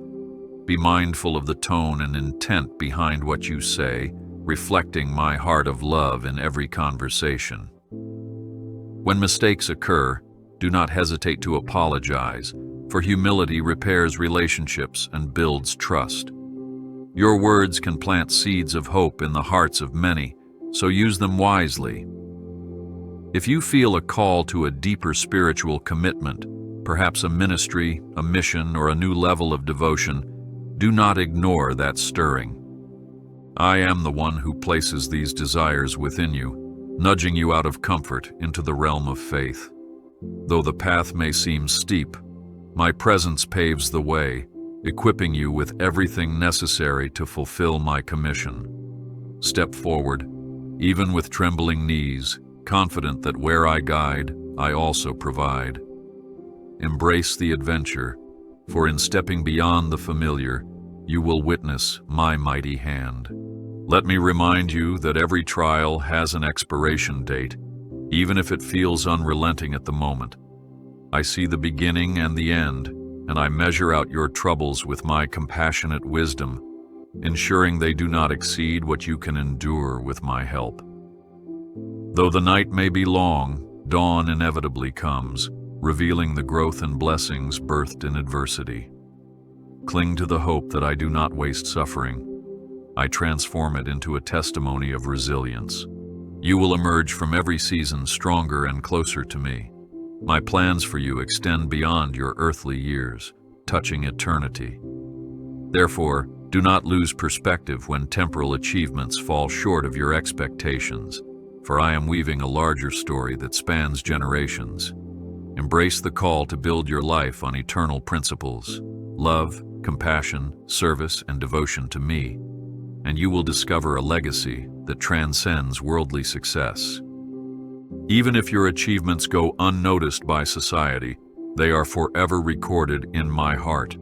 Be mindful of the tone and intent behind what you say, reflecting my heart of love in every conversation. When mistakes occur, do not hesitate to apologize, for humility repairs relationships and builds trust. Your words can plant seeds of hope in the hearts of many, so use them wisely. If you feel a call to a deeper spiritual commitment, perhaps a ministry, a mission, or a new level of devotion, do not ignore that stirring. I am the one who places these desires within you, nudging you out of comfort into the realm of faith. Though the path may seem steep, My presence paves the way, equipping you with everything necessary to fulfill my commission. Step forward, even with trembling knees, confident that where I guide, I also provide. Embrace the adventure, for in stepping beyond the familiar, you will witness my mighty hand. Let me remind you that every trial has an expiration date, even if it feels unrelenting at the moment. I see the beginning and the end, and I measure out your troubles with my compassionate wisdom, ensuring they do not exceed what you can endure with my help. Though the night may be long, dawn inevitably comes, revealing the growth and blessings birthed in adversity. Cling to the hope that I do not waste suffering. I transform it into a testimony of resilience. You will emerge from every season stronger and closer to me. My plans for you extend beyond your earthly years, touching eternity. Therefore, do not lose perspective when temporal achievements fall short of your expectations, for I am weaving a larger story that spans generations. Embrace the call to build your life on eternal principles: love, compassion, service, and devotion to me, and you will discover a legacy that transcends worldly success. Even if your achievements go unnoticed by society, they are forever recorded in my heart.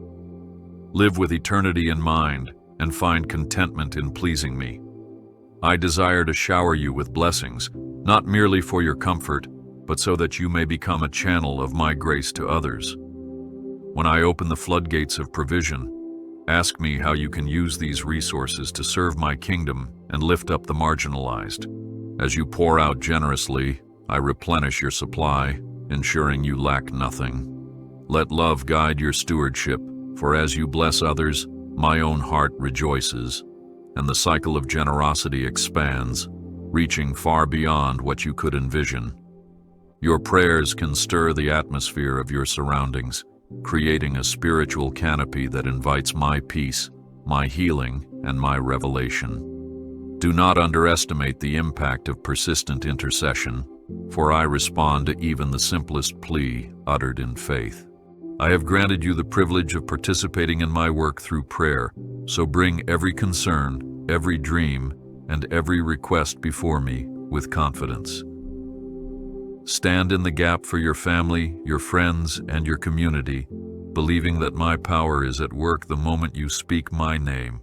Live with eternity in mind and find contentment in pleasing me. I desire to shower you with blessings, not merely for your comfort, but so that you may become a channel of my grace to others. When I open the floodgates of provision, ask me how you can use these resources to serve my kingdom and lift up the marginalized. As you pour out generously, I replenish your supply, ensuring you lack nothing. Let love guide your stewardship, for as you bless others, my own heart rejoices, and the cycle of generosity expands, reaching far beyond what you could envision. Your prayers can stir the atmosphere of your surroundings, creating a spiritual canopy that invites my peace, my healing, and my revelation. Do not underestimate the impact of persistent intercession, for I respond to even the simplest plea uttered in faith. I have granted you the privilege of participating in my work through prayer, so bring every concern, every dream, and every request before me with confidence. Stand in the gap for your family, your friends, and your community, believing that my power is at work the moment you speak my name.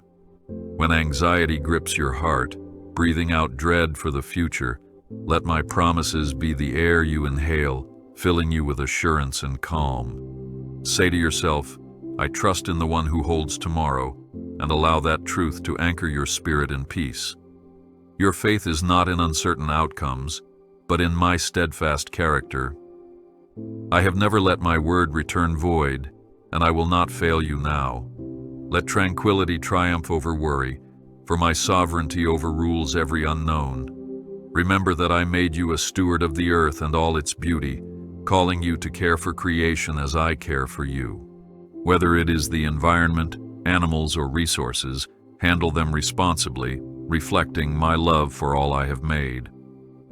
When anxiety grips your heart, breathing out dread for the future, let my promises be the air you inhale, filling you with assurance and calm. Say to yourself, I trust in the one who holds tomorrow, and allow that truth to anchor your spirit in peace. Your faith is not in uncertain outcomes, but in my steadfast character. I have never let my word return void, and I will not fail you now. Let tranquility triumph over worry, for my sovereignty overrules every unknown. Remember that I made you a steward of the earth and all its beauty, calling you to care for creation as I care for you. Whether it is the environment, animals, or resources, handle them responsibly, reflecting my love for all I have made.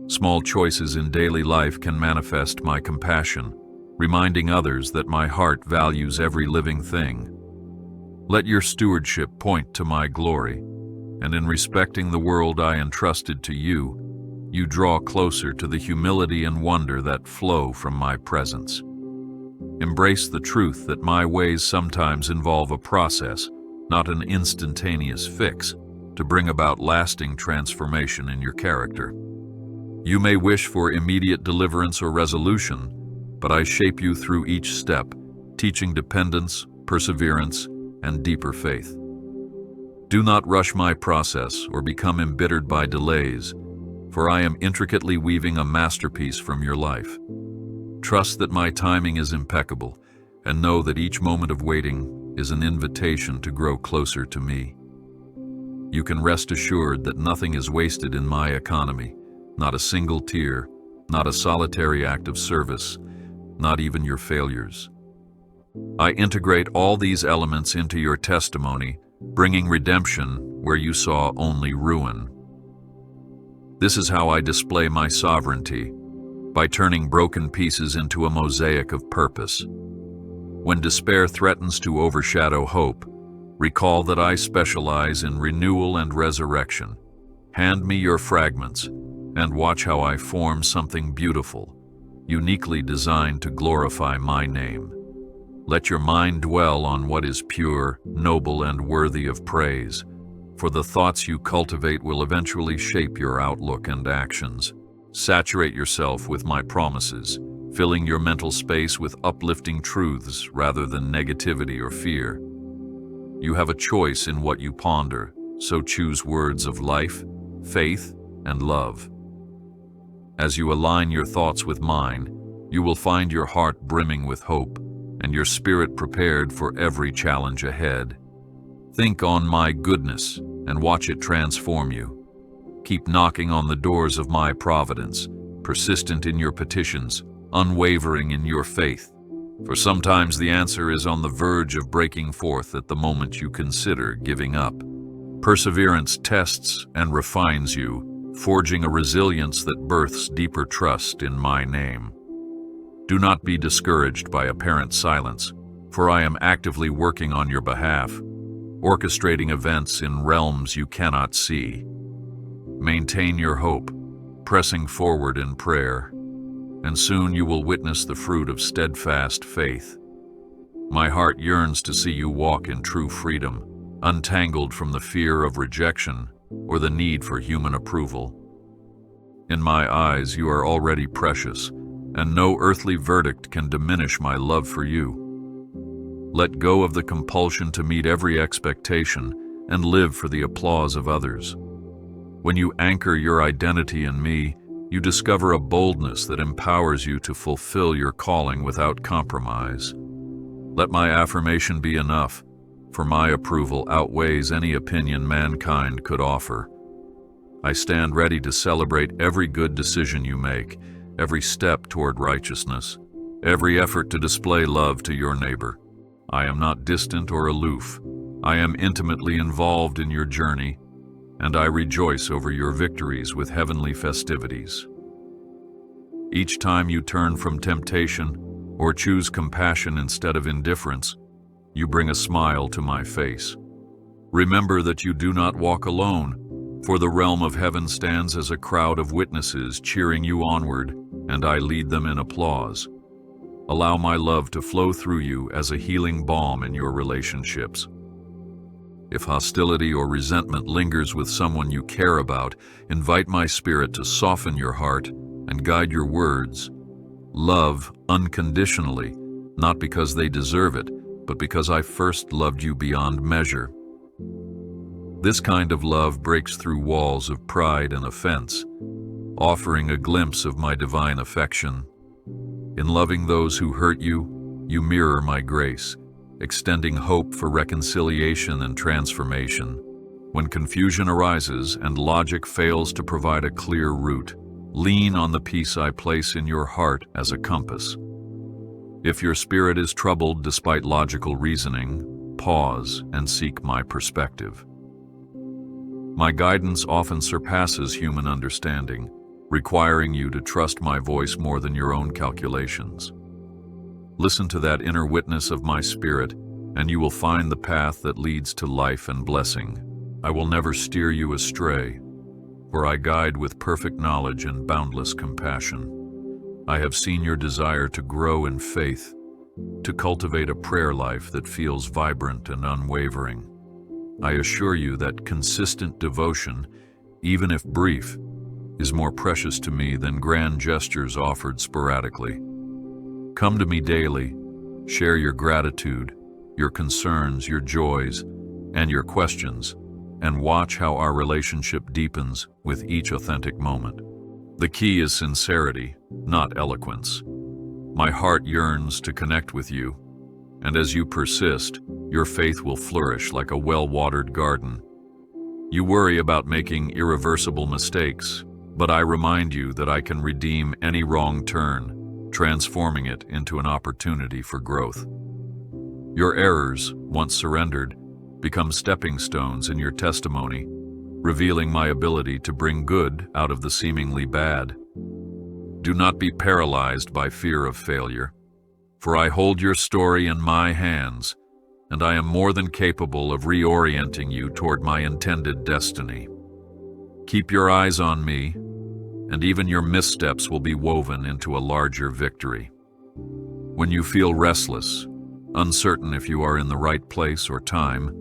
Small choices in daily life can manifest my compassion, reminding others that my heart values every living thing. Let your stewardship point to my glory, and in respecting the world I entrusted to you, you draw closer to the humility and wonder that flow from my presence. Embrace the truth that my ways sometimes involve a process, not an instantaneous fix, to bring about lasting transformation in your character. You may wish for immediate deliverance or resolution, but I shape you through each step, teaching dependence, perseverance, and deeper faith. Do not rush my process or become embittered by delays, for I am intricately weaving a masterpiece from your life. Trust that my timing is impeccable, and know that each moment of waiting is an invitation to grow closer to me. You can rest assured that nothing is wasted in my economy, not a single tear, not a solitary act of service, not even your failures. I integrate all these elements into your testimony, bringing redemption where you saw only ruin. This is how I display my sovereignty, by turning broken pieces into a mosaic of purpose. When despair threatens to overshadow hope, recall that I specialize in renewal and resurrection. Hand me your fragments, and watch how I form something beautiful, uniquely designed to glorify my name. Let your mind dwell on what is pure, noble, and worthy of praise, for the thoughts you cultivate will eventually shape your outlook and actions. Saturate yourself with my promises, filling your mental space with uplifting truths rather than negativity or fear. You have a choice in what you ponder, so choose words of life, faith, and love. As you align your thoughts with mine, you will find your heart brimming with hope and your spirit prepared for every challenge ahead. Think on my goodness and watch it transform you. Keep knocking on the doors of my providence, persistent in your petitions, unwavering in your faith. For sometimes the answer is on the verge of breaking forth at the moment you consider giving up. Perseverance tests and refines you, forging a resilience that births deeper trust in my name. Do not be discouraged by apparent silence, for I am actively working on your behalf, orchestrating events in realms you cannot see. Maintain your hope, pressing forward in prayer, and soon you will witness the fruit of steadfast faith. My heart yearns to see you walk in true freedom, untangled from the fear of rejection or the need for human approval. In my eyes, you are already precious, and no earthly verdict can diminish my love for you. Let go of the compulsion to meet every expectation and live for the applause of others. When you anchor your identity in me, you discover a boldness that empowers you to fulfill your calling without compromise. Let my affirmation be enough, for my approval outweighs any opinion mankind could offer. I stand ready to celebrate every good decision you make, every step toward righteousness, every effort to display love to your neighbor. I am not distant or aloof. I am intimately involved in your journey, and I rejoice over your victories with heavenly festivities. Each time you turn from temptation or choose compassion instead of indifference, you bring a smile to my face. Remember that you do not walk alone, for the realm of heaven stands as a crowd of witnesses cheering you onward, and I lead them in applause. Allow my love to flow through you as a healing balm in your relationships. If hostility or resentment lingers with someone you care about, invite my spirit to soften your heart and guide your words. Love unconditionally, not because they deserve it, but because I first loved you beyond measure. This kind of love breaks through walls of pride and offense, offering a glimpse of my divine affection. In loving those who hurt you, you mirror my grace, extending hope for reconciliation and transformation. When confusion arises and logic fails to provide a clear route, lean on the peace I place in your heart as a compass. If your spirit is troubled despite logical reasoning, pause and seek my perspective. My guidance often surpasses human understanding, requiring you to trust my voice more than your own calculations. Listen to that inner witness of my spirit, and you will find the path that leads to life and blessing. I will never steer you astray, for I guide with perfect knowledge and boundless compassion. I have seen your desire to grow in faith, to cultivate a prayer life that feels vibrant and unwavering. I assure you that consistent devotion, even if brief, is more precious to me than grand gestures offered sporadically. Come to me daily, share your gratitude, your concerns, your joys, and your questions, and watch how our relationship deepens with each authentic moment. The key is sincerity, not eloquence. My heart yearns to connect with you, and as you persist, your faith will flourish like a well-watered garden. You worry about making irreversible mistakes, but I remind you that I can redeem any wrong turn, transforming it into an opportunity for growth. Your errors, once surrendered, become stepping stones in your testimony, revealing my ability to bring good out of the seemingly bad. Do not be paralyzed by fear of failure. For I hold your story in my hands, and I am more than capable of reorienting you toward my intended destiny. Keep your eyes on me, and even your missteps will be woven into a larger victory. When you feel restless, uncertain if you are in the right place or time,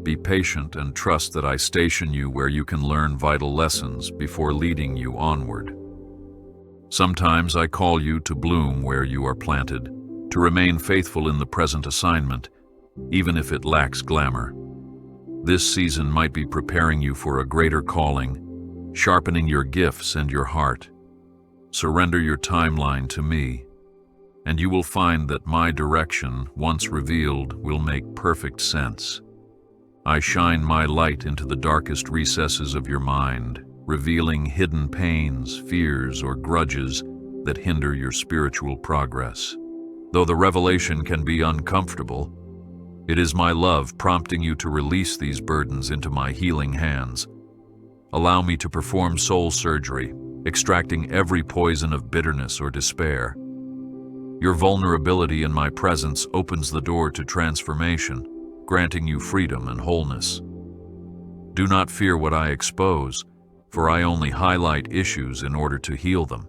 be patient and trust that I station you where you can learn vital lessons before leading you onward. Sometimes I call you to bloom where you are planted, to remain faithful in the present assignment, even if it lacks glamour. This season might be preparing you for a greater calling, sharpening your gifts and your heart. Surrender your timeline to me, and you will find that my direction, once revealed, will make perfect sense. I shine my light into the darkest recesses of your mind, revealing hidden pains, fears, or grudges that hinder your spiritual progress. Though the revelation can be uncomfortable, it is my love prompting you to release these burdens into my healing hands. Allow me to perform soul surgery, extracting every poison of bitterness or despair. Your vulnerability in my presence opens the door to transformation, granting you freedom and wholeness. Do not fear what I expose, for I only highlight issues in order to heal them.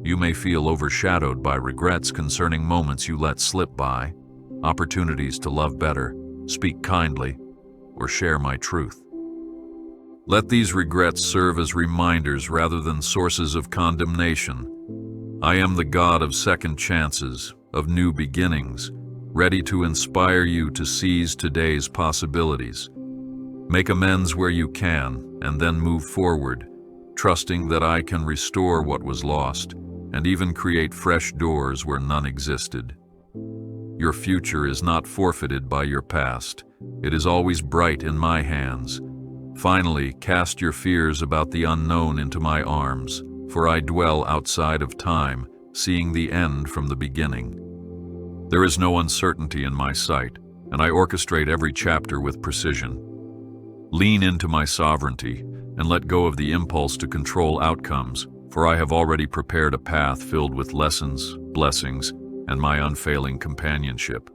You may feel overshadowed by regrets concerning moments you let slip by, opportunities to love better, speak kindly, or share my truth. Let these regrets serve as reminders rather than sources of condemnation. I am the God of second chances, of new beginnings, ready to inspire you to seize today's possibilities. Make amends where you can, and then move forward, trusting that I can restore what was lost, and even create fresh doors where none existed. Your future is not forfeited by your past. It is always bright in my hands. Finally, cast your fears about the unknown into my arms, for I dwell outside of time, seeing the end from the beginning. There is no uncertainty in my sight, and I orchestrate every chapter with precision. Lean into my sovereignty and let go of the impulse to control outcomes, for I have already prepared a path filled with lessons, blessings, and my unfailing companionship.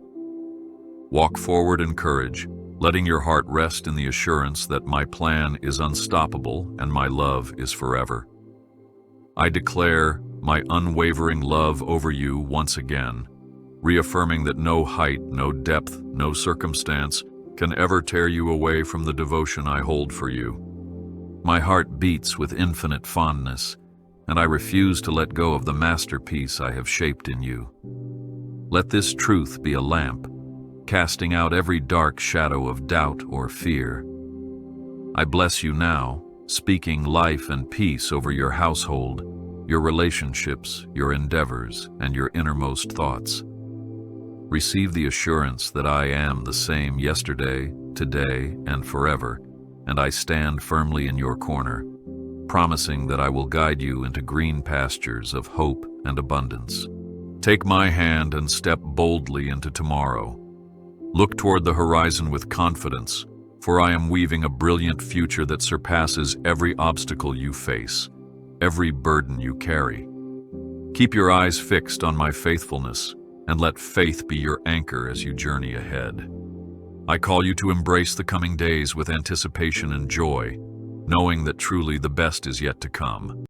Walk forward in courage, letting your heart rest in the assurance that my plan is unstoppable and my love is forever. I declare my unwavering love over you once again, reaffirming that no height, no depth, no circumstance can ever tear you away from the devotion I hold for you. My heart beats with infinite fondness, and I refuse to let go of the masterpiece I have shaped in you. Let this truth be a lamp, casting out every dark shadow of doubt or fear. I bless you now, speaking life and peace over your household, your relationships, your endeavors, and your innermost thoughts. Receive the assurance that I am the same yesterday, today, and forever, and I stand firmly in your corner, promising that I will guide you into green pastures of hope and abundance. Take my hand and step boldly into tomorrow. Look toward the horizon with confidence, for I am weaving a brilliant future that surpasses every obstacle you face, every burden you carry. Keep your eyes fixed on my faithfulness, and let faith be your anchor as you journey ahead. I call you to embrace the coming days with anticipation and joy, knowing that truly the best is yet to come.